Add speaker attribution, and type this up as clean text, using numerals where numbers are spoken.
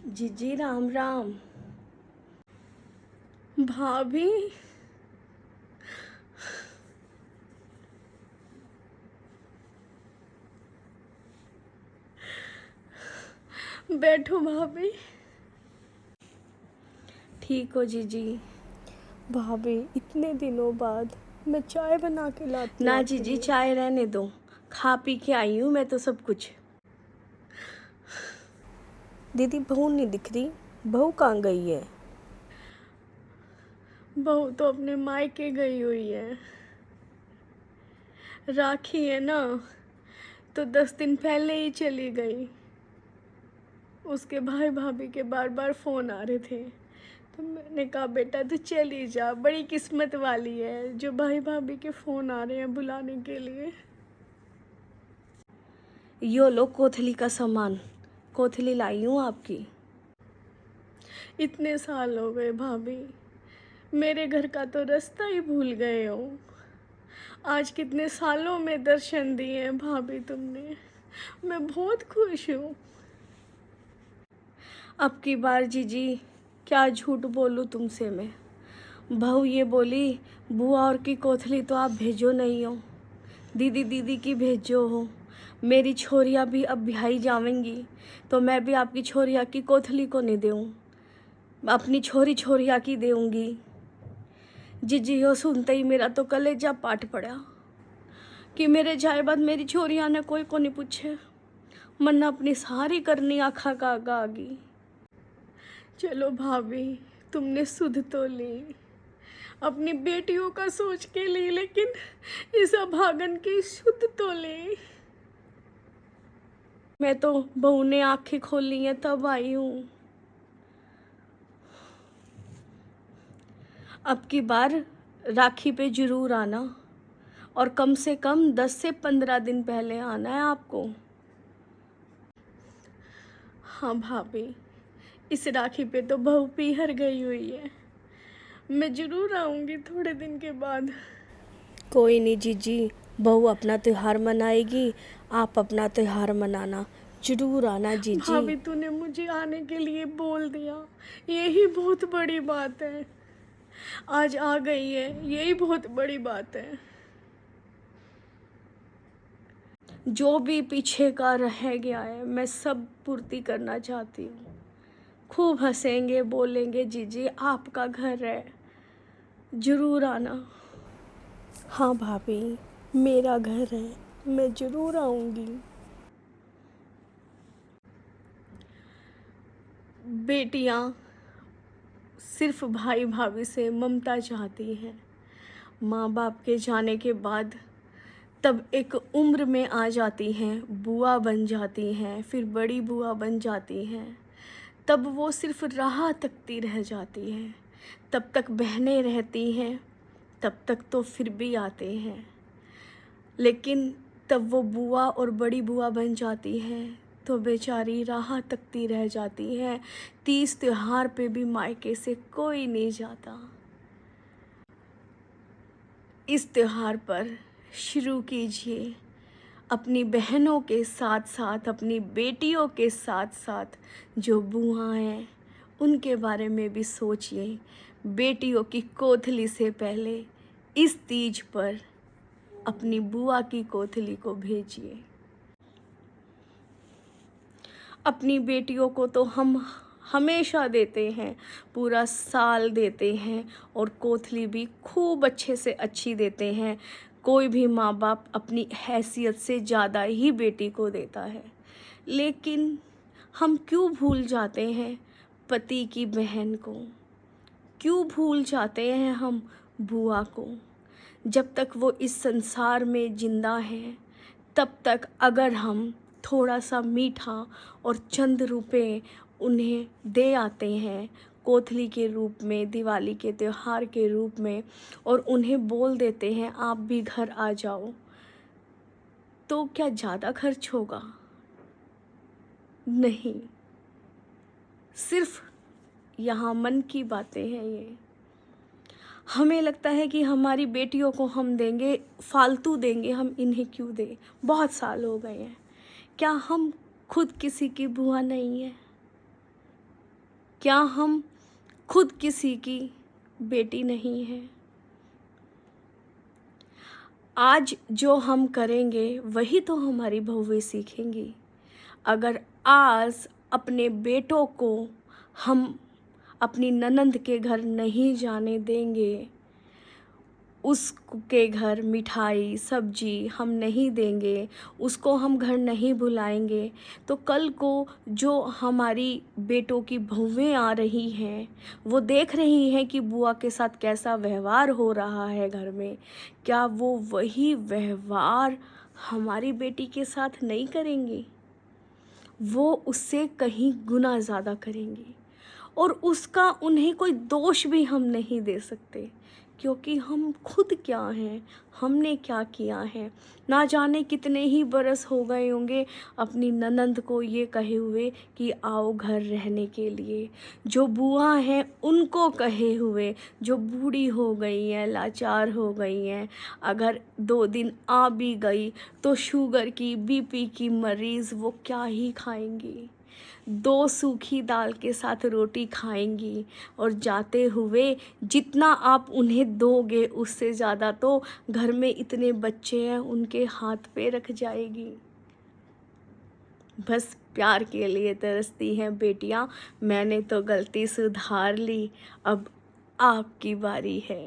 Speaker 1: जीजी राम राम। भाभी, बैठो भाभी। ठीक हो जीजी?
Speaker 2: भाभी इतने दिनों बाद मैं चाय बना के लाती हूँ
Speaker 1: ना
Speaker 2: आपके
Speaker 1: जीजी,
Speaker 2: लिए।
Speaker 1: चाय रहने दो, खा पी के आई हूँ मैं तो सब कुछ।
Speaker 2: दीदी बहू नहीं दिख रही, बहू कहाँ गई है?
Speaker 1: बहू तो अपने मायके गई हुई है। राखी है ना, तो 10 दिन पहले ही चली गई। उसके भाई भाभी के बार बार फ़ोन आ रहे थे, तो मैंने कहा बेटा तू चली जा, बड़ी किस्मत वाली है जो भाई भाभी के फ़ोन आ रहे हैं बुलाने के लिए। यो लो कोथली का सामान, कोथली लाई हूँ आपकी। इतने साल हो गए भाभी, मेरे घर का तो रास्ता ही भूल गए हो। आज कितने सालों में दर्शन दिए हैं भाभी तुमने, मैं बहुत खुश हूँ। अब की बार जीजी क्या झूठ बोलूँ तुमसे मैं। बहू ये बोली बुआ और की कोथली तो आप भेजो नहीं हो, दीदी दीदी की भेजो हो। मेरी छोरिया भी अब ब्याही जावेंगी, तो मैं भी आपकी छोरिया की कोथली को नहीं दूँ, अपनी छोरिया की दूँगी। जीजी हो सुनते ही मेरा तो कलेजा पाट पड़ा कि मेरे जाए बाद मेरी छोरिया ने कोई को नहीं पूछे, मन अपनी सारी करनी आखा का आ गई। चलो भाभी, तुमने सुध तो ली, अपनी बेटियों का सोच के ली, लेकिन इस अभागन की शुद्ध तो ली। मैं तो बहू ने आंखें खोली हैं तब आई हूँ। अब की बार राखी पे जरूर आना, और कम से कम 10 से 15 दिन पहले आना है आपको। हाँ भाभी, इस राखी पे तो बहू पीहर गई हुई है, मैं जरूर आऊँगी थोड़े दिन के बाद।
Speaker 2: कोई नहीं जीजी, बहू अपना त्योहार मनाएगी, आप अपना त्योहार मनाना, जरूर आना जीजी।
Speaker 1: भाभी तूने मुझे आने के लिए बोल दिया, यही बहुत बड़ी बात है। आज आ गई है, यही बहुत बड़ी बात है। जो भी पीछे का रह गया है मैं सब पूर्ति करना चाहती हूँ। खूब हंसेंगे बोलेंगे जीजी, आपका घर है, जरूर आना।
Speaker 2: हाँ भाभी, मेरा घर है, मैं जरूर आऊँगी।
Speaker 1: बेटियाँ सिर्फ भाई भाभी से ममता चाहती हैं। माँ बाप के जाने के बाद तब एक उम्र में आ जाती हैं, बुआ बन जाती हैं, फिर बड़ी बुआ बन जाती हैं। तब वो सिर्फ राह तकती रह जाती हैं। तब तक बहनें रहती हैं, तब तक तो फिर भी आते हैं, लेकिन तब वो बुआ और बड़ी बुआ बन जाती हैं तो बेचारी राह तकती रह जाती हैं। 30 त्योहार पे भी मायके से कोई नहीं जाता। इस त्योहार पर शुरू कीजिए, अपनी बहनों के साथ साथ अपनी बेटियों के साथ साथ जो बुआ हैं उनके बारे में भी सोचिए। बेटियों की कोथली से पहले इस तीज पर अपनी बुआ की कोथली को भेजिए। अपनी बेटियों को तो हम हमेशा देते हैं, पूरा साल देते हैं, और कोथली भी खूब अच्छे से अच्छी देते हैं। कोई भी माँ बाप अपनी हैसियत से ज़्यादा ही बेटी को देता है, लेकिन हम क्यों भूल जाते हैं पति की बहन को, क्यों भूल जाते हैं हम बुआ को। जब तक वो इस संसार में जिंदा है तब तक अगर हम थोड़ा सा मीठा और चंद रुपए उन्हें दे आते हैं कोथली के रूप में, दिवाली के त्यौहार के रूप में, और उन्हें बोल देते हैं आप भी घर आ जाओ, तो क्या ज़्यादा खर्च होगा? नहीं, सिर्फ यहाँ मन की बातें हैं ये। हमें लगता है कि हमारी बेटियों को हम देंगे, फालतू देंगे, हम इन्हें क्यों दें, बहुत साल हो गए हैं। क्या हम खुद किसी की बुआ नहीं है? क्या हम खुद किसी की बेटी नहीं हैं? आज जो हम करेंगे वही तो हमारी बहुएं सीखेंगी। अगर आज अपने बेटों को हम अपनी ननंद के घर नहीं जाने देंगे, उसके घर मिठाई सब्जी हम नहीं देंगे, उसको हम घर नहीं बुलाएंगे, तो कल को जो हमारी बेटों की बहुएं आ रही हैं, वो देख रही हैं कि बुआ के साथ कैसा व्यवहार हो रहा है घर में, क्या वो वही व्यवहार हमारी बेटी के साथ नहीं करेंगी? वो उससे कहीं गुना ज़्यादा करेंगी। और उसका उन्हें कोई दोष भी हम नहीं दे सकते, क्योंकि हम खुद क्या हैं, हमने क्या किया है। ना जाने कितने ही बरस हो गए होंगे अपनी ननंद को ये कहे हुए कि आओ घर रहने के लिए, जो बुआ हैं उनको कहे हुए, जो बूढ़ी हो गई हैं, लाचार हो गई हैं, अगर 2 दिन आ भी गई तो शुगर की बीपी की मरीज़ वो क्या ही खाएंगी। 2 सूखी दाल के साथ रोटी खाएंगी, और जाते हुए जितना आप उन्हें दोगे उससे ज़्यादा तो घर में इतने बच्चे हैं उनके हाथ पे रख जाएगी। बस प्यार के लिए तरसती हैं बेटियां। मैंने तो गलती सुधार ली, अब आपकी बारी है।